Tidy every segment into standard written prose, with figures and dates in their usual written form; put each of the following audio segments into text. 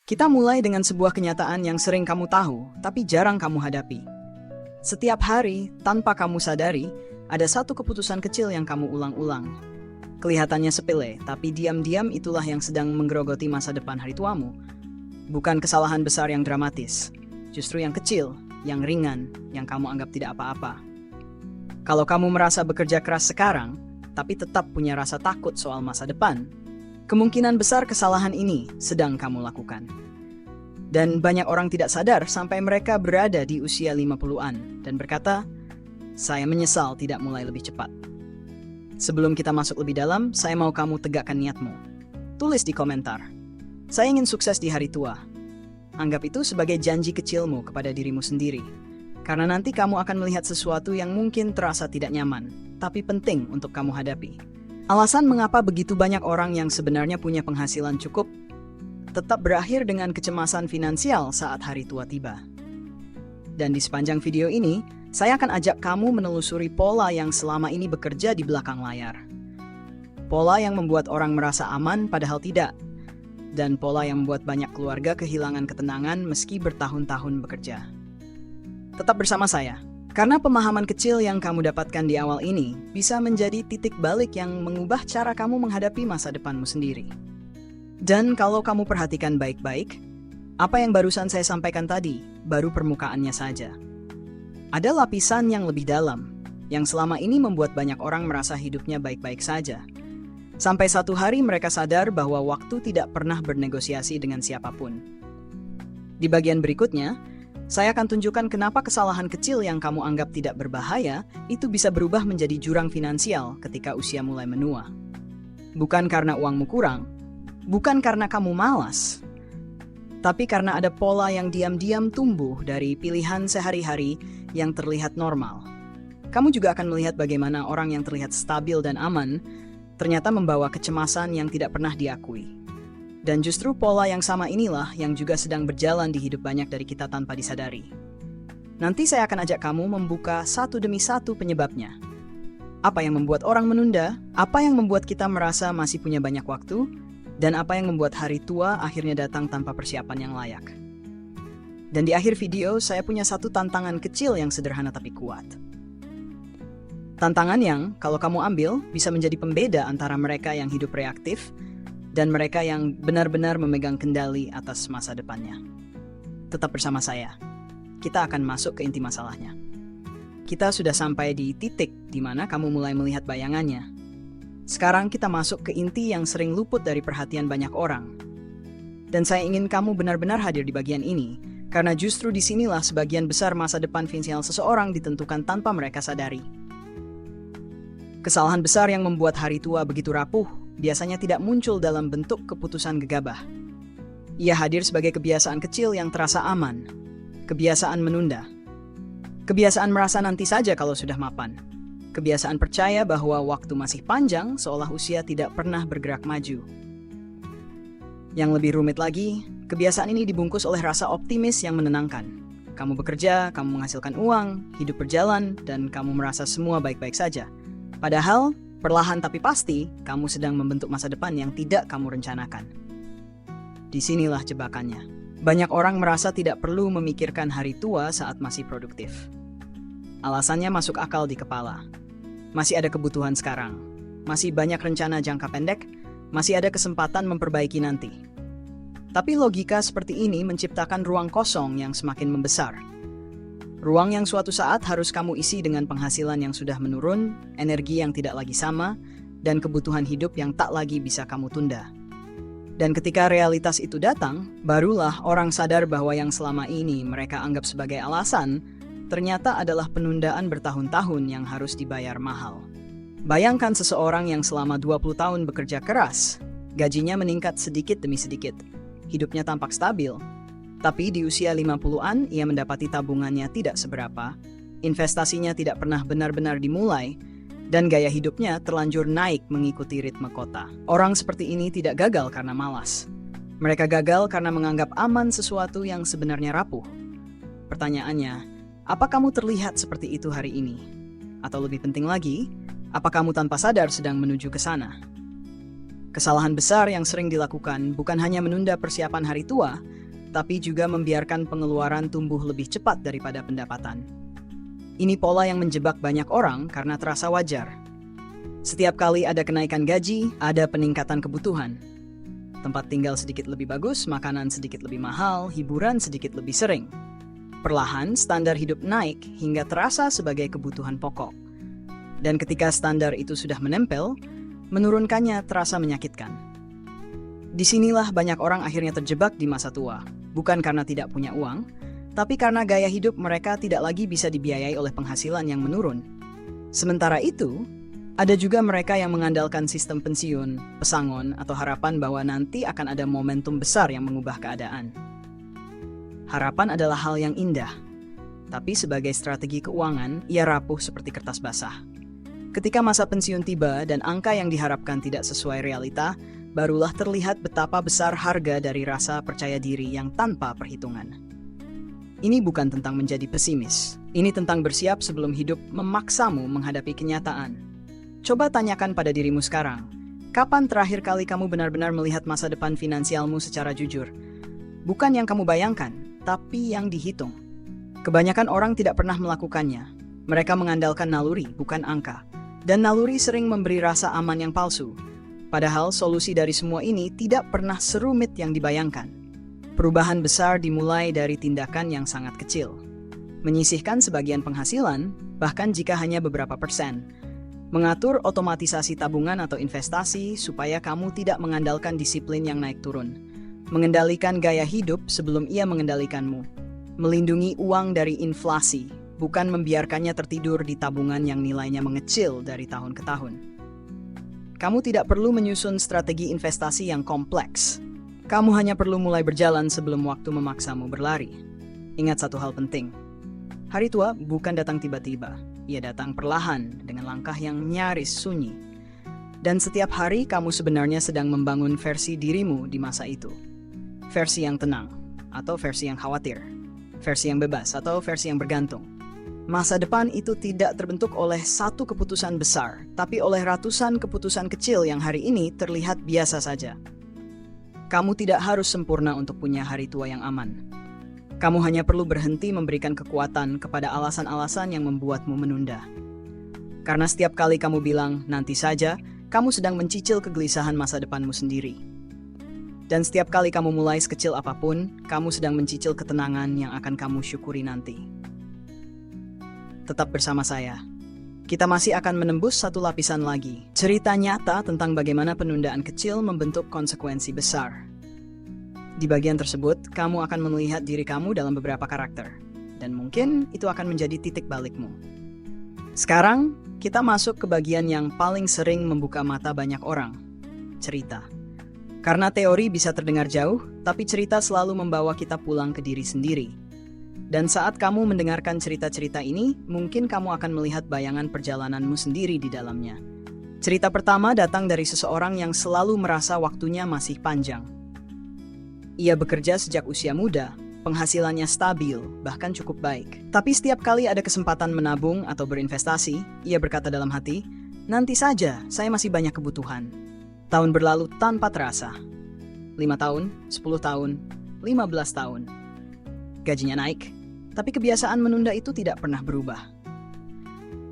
Kita mulai dengan sebuah kenyataan yang sering kamu tahu, tapi jarang kamu hadapi. Setiap hari, tanpa kamu sadari, ada satu keputusan kecil yang kamu ulang-ulang. Kelihatannya sepele, tapi diam-diam itulah yang sedang menggerogoti masa depan hari tuamu. Bukan kesalahan besar yang dramatis, justru yang kecil, yang ringan, yang kamu anggap tidak apa-apa. Kalau kamu merasa bekerja keras sekarang, tapi tetap punya rasa takut soal masa depan, kemungkinan besar kesalahan ini sedang kamu lakukan. Dan banyak orang tidak sadar sampai mereka berada di usia 50-an dan berkata, "Saya menyesal tidak mulai lebih cepat." Sebelum kita masuk lebih dalam, saya mau kamu tegakkan niatmu. Tulis di komentar, "Saya ingin sukses di hari tua." Anggap itu sebagai janji kecilmu kepada dirimu sendiri. Karena nanti kamu akan melihat sesuatu yang mungkin terasa tidak nyaman, tapi penting untuk kamu hadapi. Alasan mengapa begitu banyak orang yang sebenarnya punya penghasilan cukup tetap berakhir dengan kecemasan finansial saat hari tua tiba. Dan di sepanjang video ini, saya akan ajak kamu menelusuri pola yang selama ini bekerja di belakang layar. Pola yang membuat orang merasa aman padahal tidak. Dan pola yang membuat banyak keluarga kehilangan ketenangan meski bertahun-tahun bekerja. Tetap bersama saya, karena pemahaman kecil yang kamu dapatkan di awal ini bisa menjadi titik balik yang mengubah cara kamu menghadapi masa depanmu sendiri. Dan kalau kamu perhatikan baik-baik, apa yang barusan saya sampaikan tadi baru permukaannya saja. Ada lapisan yang lebih dalam, yang selama ini membuat banyak orang merasa hidupnya baik-baik saja. Sampai satu hari mereka sadar bahwa waktu tidak pernah bernegosiasi dengan siapapun. Di bagian berikutnya, saya akan tunjukkan kenapa kesalahan kecil yang kamu anggap tidak berbahaya itu bisa berubah menjadi jurang finansial ketika usia mulai menua. Bukan karena uangmu kurang, bukan karena kamu malas, tapi karena ada pola yang diam-diam tumbuh dari pilihan sehari-hari yang terlihat normal. Kamu juga akan melihat bagaimana orang yang terlihat stabil dan aman ternyata membawa kecemasan yang tidak pernah diakui. Dan justru pola yang sama inilah yang juga sedang berjalan di hidup banyak dari kita tanpa disadari. Nanti saya akan ajak kamu membuka satu demi satu penyebabnya. Apa yang membuat orang menunda? Apa yang membuat kita merasa masih punya banyak waktu? Dan apa yang membuat hari tua akhirnya datang tanpa persiapan yang layak. Dan di akhir video, saya punya satu tantangan kecil yang sederhana tapi kuat. Tantangan yang, kalau kamu ambil, bisa menjadi pembeda antara mereka yang hidup reaktif dan mereka yang benar-benar memegang kendali atas masa depannya. Tetap bersama saya. Kita akan masuk ke inti masalahnya. Kita sudah sampai di titik di mana kamu mulai melihat bayangannya. Sekarang kita masuk ke inti yang sering luput dari perhatian banyak orang. Dan saya ingin kamu benar-benar hadir di bagian ini, karena justru disinilah sebagian besar masa depan finansial seseorang ditentukan tanpa mereka sadari. Kesalahan besar yang membuat hari tua begitu rapuh, biasanya tidak muncul dalam bentuk keputusan gegabah. Ia hadir sebagai kebiasaan kecil yang terasa aman, kebiasaan menunda, kebiasaan merasa nanti saja kalau sudah mapan. Kebiasaan percaya bahwa waktu masih panjang seolah usia tidak pernah bergerak maju. Yang lebih rumit lagi, kebiasaan ini dibungkus oleh rasa optimis yang menenangkan. Kamu bekerja, kamu menghasilkan uang, hidup berjalan, dan kamu merasa semua baik-baik saja. Padahal, perlahan tapi pasti, kamu sedang membentuk masa depan yang tidak kamu rencanakan. Disinilah jebakannya. Banyak orang merasa tidak perlu memikirkan hari tua saat masih produktif. Alasannya masuk akal di kepala. Masih ada kebutuhan sekarang, masih banyak rencana jangka pendek, masih ada kesempatan memperbaiki nanti. Tapi logika seperti ini menciptakan ruang kosong yang semakin membesar. Ruang yang suatu saat harus kamu isi dengan penghasilan yang sudah menurun, energi yang tidak lagi sama, dan kebutuhan hidup yang tak lagi bisa kamu tunda. Dan ketika realitas itu datang, barulah orang sadar bahwa yang selama ini mereka anggap sebagai alasan, ternyata adalah penundaan bertahun-tahun yang harus dibayar mahal. Bayangkan seseorang yang selama 20 tahun bekerja keras, gajinya meningkat sedikit demi sedikit, hidupnya tampak stabil, tapi di usia 50-an ia mendapati tabungannya tidak seberapa, investasinya tidak pernah benar-benar dimulai, dan gaya hidupnya terlanjur naik mengikuti ritme kota. Orang seperti ini tidak gagal karena malas. Mereka gagal karena menganggap aman sesuatu yang sebenarnya rapuh. Pertanyaannya, apa kamu terlihat seperti itu hari ini? Atau lebih penting lagi, apa kamu tanpa sadar sedang menuju ke sana? Kesalahan besar yang sering dilakukan bukan hanya menunda persiapan hari tua, tapi juga membiarkan pengeluaran tumbuh lebih cepat daripada pendapatan. Ini pola yang menjebak banyak orang karena terasa wajar. Setiap kali ada kenaikan gaji, ada peningkatan kebutuhan. Tempat tinggal sedikit lebih bagus, makanan sedikit lebih mahal, hiburan sedikit lebih sering. Perlahan, standar hidup naik hingga terasa sebagai kebutuhan pokok. Dan ketika standar itu sudah menempel, menurunkannya terasa menyakitkan. Disinilah banyak orang akhirnya terjebak di masa tua, bukan karena tidak punya uang, tapi karena gaya hidup mereka tidak lagi bisa dibiayai oleh penghasilan yang menurun. Sementara itu, ada juga mereka yang mengandalkan sistem pensiun, pesangon, atau harapan bahwa nanti akan ada momentum besar yang mengubah keadaan. Harapan adalah hal yang indah, tapi sebagai strategi keuangan, ia rapuh seperti kertas basah. Ketika masa pensiun tiba dan angka yang diharapkan tidak sesuai realita, barulah terlihat betapa besar harga dari rasa percaya diri yang tanpa perhitungan. Ini bukan tentang menjadi pesimis, ini tentang bersiap sebelum hidup memaksamu menghadapi kenyataan. Coba tanyakan pada dirimu sekarang, kapan terakhir kali kamu benar-benar melihat masa depan finansialmu secara jujur? Bukan yang kamu bayangkan, tapi yang dihitung. Kebanyakan orang tidak pernah melakukannya. Mereka mengandalkan naluri, bukan angka. Dan naluri sering memberi rasa aman yang palsu. Padahal solusi dari semua ini tidak pernah serumit yang dibayangkan. Perubahan besar dimulai dari tindakan yang sangat kecil. Menyisihkan sebagian penghasilan, bahkan jika hanya beberapa persen. Mengatur otomatisasi tabungan atau investasi supaya kamu tidak mengandalkan disiplin yang naik turun. Mengendalikan gaya hidup sebelum ia mengendalikanmu. Melindungi uang dari inflasi, bukan membiarkannya tertidur di tabungan yang nilainya mengecil dari tahun ke tahun. Kamu tidak perlu menyusun strategi investasi yang kompleks. Kamu hanya perlu mulai berjalan sebelum waktu memaksamu berlari. Ingat satu hal penting. Hari tua bukan datang tiba-tiba. Ia datang perlahan dengan langkah yang nyaris sunyi. Dan setiap hari kamu sebenarnya sedang membangun versi dirimu di masa itu. Versi yang tenang, atau versi yang khawatir. Versi yang bebas, atau versi yang bergantung. Masa depan itu tidak terbentuk oleh satu keputusan besar, tapi oleh ratusan keputusan kecil yang hari ini terlihat biasa saja. Kamu tidak harus sempurna untuk punya hari tua yang aman. Kamu hanya perlu berhenti memberikan kekuatan kepada alasan-alasan yang membuatmu menunda. Karena setiap kali kamu bilang, nanti saja, kamu sedang mencicil kegelisahan masa depanmu sendiri. Dan setiap kali kamu mulai sekecil apapun, kamu sedang mencicil ketenangan yang akan kamu syukuri nanti. Tetap bersama saya. Kita masih akan menembus satu lapisan lagi. Cerita nyata tentang bagaimana penundaan kecil membentuk konsekuensi besar. Di bagian tersebut, kamu akan melihat diri kamu dalam beberapa karakter. Dan mungkin itu akan menjadi titik balikmu. Sekarang, kita masuk ke bagian yang paling sering membuka mata banyak orang. Cerita. Karena teori bisa terdengar jauh, tapi cerita selalu membawa kita pulang ke diri sendiri. Dan saat kamu mendengarkan cerita-cerita ini, mungkin kamu akan melihat bayangan perjalananmu sendiri di dalamnya. Cerita pertama datang dari seseorang yang selalu merasa waktunya masih panjang. Ia bekerja sejak usia muda, penghasilannya stabil, bahkan cukup baik. Tapi setiap kali ada kesempatan menabung atau berinvestasi, ia berkata dalam hati, nanti saja, saya masih banyak kebutuhan. Tahun berlalu tanpa terasa. 5 tahun, 10 tahun, 15 tahun. Gajinya naik, tapi kebiasaan menunda itu tidak pernah berubah.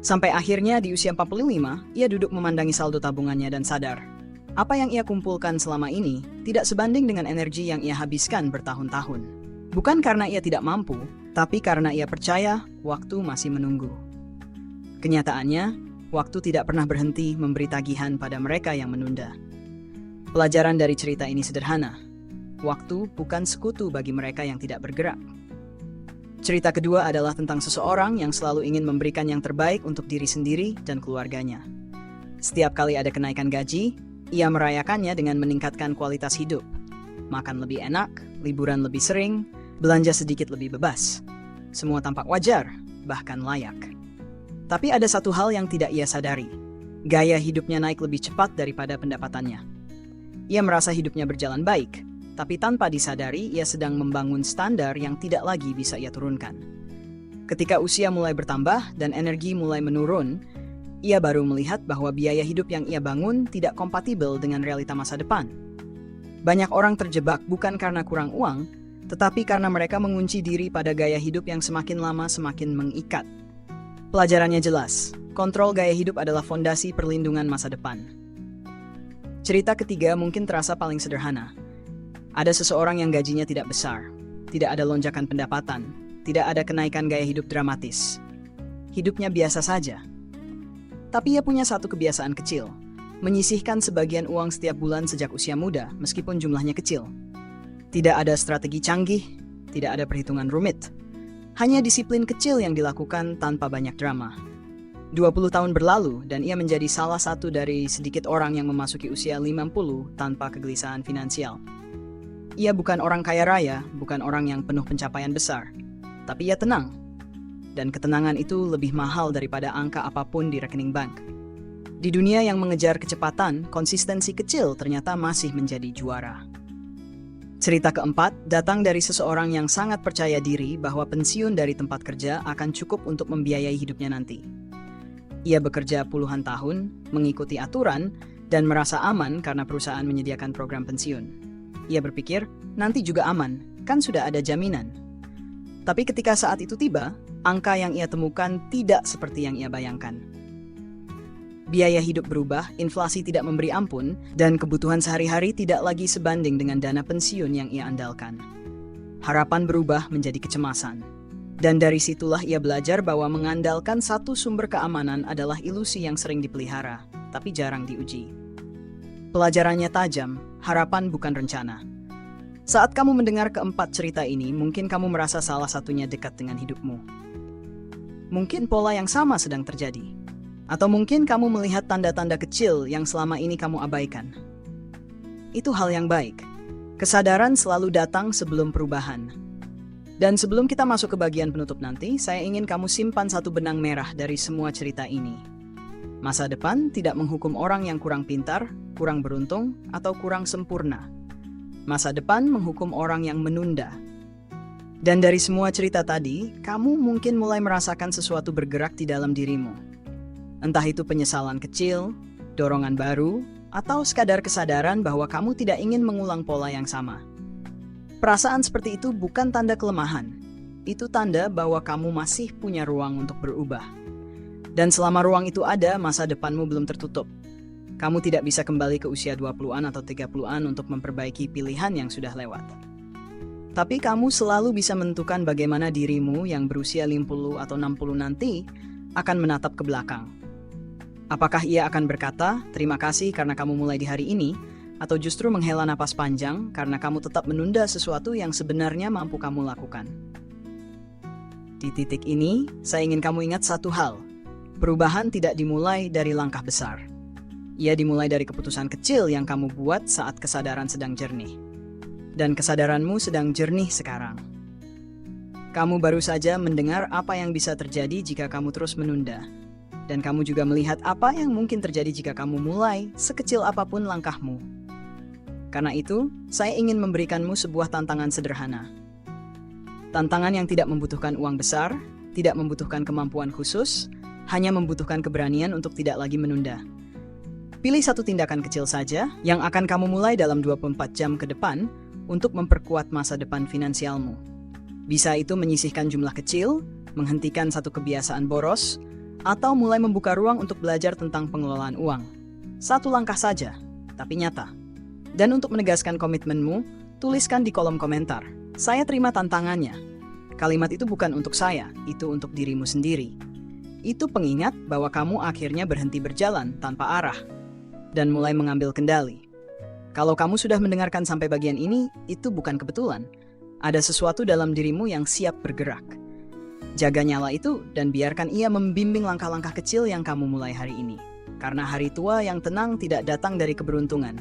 Sampai akhirnya di usia 45, ia duduk memandangi saldo tabungannya dan sadar, apa yang ia kumpulkan selama ini tidak sebanding dengan energi yang ia habiskan bertahun-tahun. Bukan karena ia tidak mampu, tapi karena ia percaya waktu masih menunggu. Kenyataannya, waktu tidak pernah berhenti memberi tagihan pada mereka yang menunda. Pelajaran dari cerita ini sederhana. Waktu bukan sekutu bagi mereka yang tidak bergerak. Cerita kedua adalah tentang seseorang yang selalu ingin memberikan yang terbaik untuk diri sendiri dan keluarganya. Setiap kali ada kenaikan gaji, ia merayakannya dengan meningkatkan kualitas hidup. Makan lebih enak, liburan lebih sering, belanja sedikit lebih bebas. Semua tampak wajar, bahkan layak. Tapi ada satu hal yang tidak ia sadari. Gaya hidupnya naik lebih cepat daripada pendapatannya. Ia merasa hidupnya berjalan baik, tapi tanpa disadari ia sedang membangun standar yang tidak lagi bisa ia turunkan. Ketika usia mulai bertambah dan energi mulai menurun, ia baru melihat bahwa biaya hidup yang ia bangun tidak kompatibel dengan realita masa depan. Banyak orang terjebak bukan karena kurang uang, tetapi karena mereka mengunci diri pada gaya hidup yang semakin lama semakin mengikat. Pelajarannya jelas, kontrol gaya hidup adalah fondasi perlindungan masa depan. Cerita ketiga mungkin terasa paling sederhana. Ada seseorang yang gajinya tidak besar, tidak ada lonjakan pendapatan, tidak ada kenaikan gaya hidup dramatis. Hidupnya biasa saja. Tapi ia punya satu kebiasaan kecil, menyisihkan sebagian uang setiap bulan sejak usia muda meskipun jumlahnya kecil. Tidak ada strategi canggih, tidak ada perhitungan rumit. Hanya disiplin kecil yang dilakukan tanpa banyak drama. 20 tahun berlalu dan ia menjadi salah satu dari sedikit orang yang memasuki usia 50 tanpa kegelisahan finansial. Ia bukan orang kaya raya, bukan orang yang penuh pencapaian besar. Tapi ia tenang. Dan ketenangan itu lebih mahal daripada angka apapun di rekening bank. Di dunia yang mengejar kecepatan, konsistensi kecil ternyata masih menjadi juara. Cerita keempat datang dari seseorang yang sangat percaya diri bahwa pensiun dari tempat kerja akan cukup untuk membiayai hidupnya nanti. Ia bekerja puluhan tahun, mengikuti aturan, dan merasa aman karena perusahaan menyediakan program pensiun. Ia berpikir, nanti juga aman, kan sudah ada jaminan. Tapi ketika saat itu tiba, angka yang ia temukan tidak seperti yang ia bayangkan. Biaya hidup berubah, inflasi tidak memberi ampun, dan kebutuhan sehari-hari tidak lagi sebanding dengan dana pensiun yang ia andalkan. Harapan berubah menjadi kecemasan. Dan dari situlah ia belajar bahwa mengandalkan satu sumber keamanan adalah ilusi yang sering dipelihara, tapi jarang diuji. Pelajarannya tajam, harapan bukan rencana. Saat kamu mendengar keempat cerita ini, mungkin kamu merasa salah satunya dekat dengan hidupmu. Mungkin pola yang sama sedang terjadi. Atau mungkin kamu melihat tanda-tanda kecil yang selama ini kamu abaikan. Itu hal yang baik. Kesadaran selalu datang sebelum perubahan. Dan sebelum kita masuk ke bagian penutup nanti, saya ingin kamu simpan satu benang merah dari semua cerita ini. Masa depan tidak menghukum orang yang kurang pintar, kurang beruntung, atau kurang sempurna. Masa depan menghukum orang yang menunda. Dan dari semua cerita tadi, kamu mungkin mulai merasakan sesuatu bergerak di dalam dirimu. Entah itu penyesalan kecil, dorongan baru, atau sekadar kesadaran bahwa kamu tidak ingin mengulang pola yang sama. Perasaan seperti itu bukan tanda kelemahan. Itu tanda bahwa kamu masih punya ruang untuk berubah. Dan selama ruang itu ada, masa depanmu belum tertutup. Kamu tidak bisa kembali ke usia 20-an atau 30-an untuk memperbaiki pilihan yang sudah lewat. Tapi kamu selalu bisa menentukan bagaimana dirimu yang berusia 50 atau 60 nanti akan menatap ke belakang. Apakah ia akan berkata, terima kasih karena kamu mulai di hari ini, atau justru menghela napas panjang karena kamu tetap menunda sesuatu yang sebenarnya mampu kamu lakukan? Di titik ini, saya ingin kamu ingat satu hal. Perubahan tidak dimulai dari langkah besar. Ia dimulai dari keputusan kecil yang kamu buat saat kesadaran sedang jernih. Dan kesadaranmu sedang jernih sekarang. Kamu baru saja mendengar apa yang bisa terjadi jika kamu terus menunda. Dan kamu juga melihat apa yang mungkin terjadi jika kamu mulai, sekecil apapun langkahmu. Karena itu, saya ingin memberikanmu sebuah tantangan sederhana. Tantangan yang tidak membutuhkan uang besar, tidak membutuhkan kemampuan khusus, hanya membutuhkan keberanian untuk tidak lagi menunda. Pilih satu tindakan kecil saja yang akan kamu mulai dalam 24 jam ke depan untuk memperkuat masa depan finansialmu. Bisa itu menyisihkan jumlah kecil, menghentikan satu kebiasaan boros, atau mulai membuka ruang untuk belajar tentang pengelolaan uang. Satu langkah saja, tapi nyata. Dan untuk menegaskan komitmenmu, tuliskan di kolom komentar. Saya terima tantangannya. Kalimat itu bukan untuk saya, itu untuk dirimu sendiri. Itu pengingat bahwa kamu akhirnya berhenti berjalan tanpa arah dan mulai mengambil kendali. Kalau kamu sudah mendengarkan sampai bagian ini, itu bukan kebetulan. Ada sesuatu dalam dirimu yang siap bergerak. Jaga nyala itu dan biarkan ia membimbing langkah-langkah kecil yang kamu mulai hari ini. Karena hari tua yang tenang tidak datang dari keberuntungan.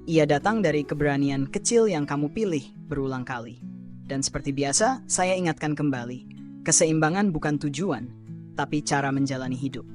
Ia datang dari keberanian kecil yang kamu pilih berulang kali. Dan seperti biasa, saya ingatkan kembali, keseimbangan bukan tujuan, tapi cara menjalani hidup.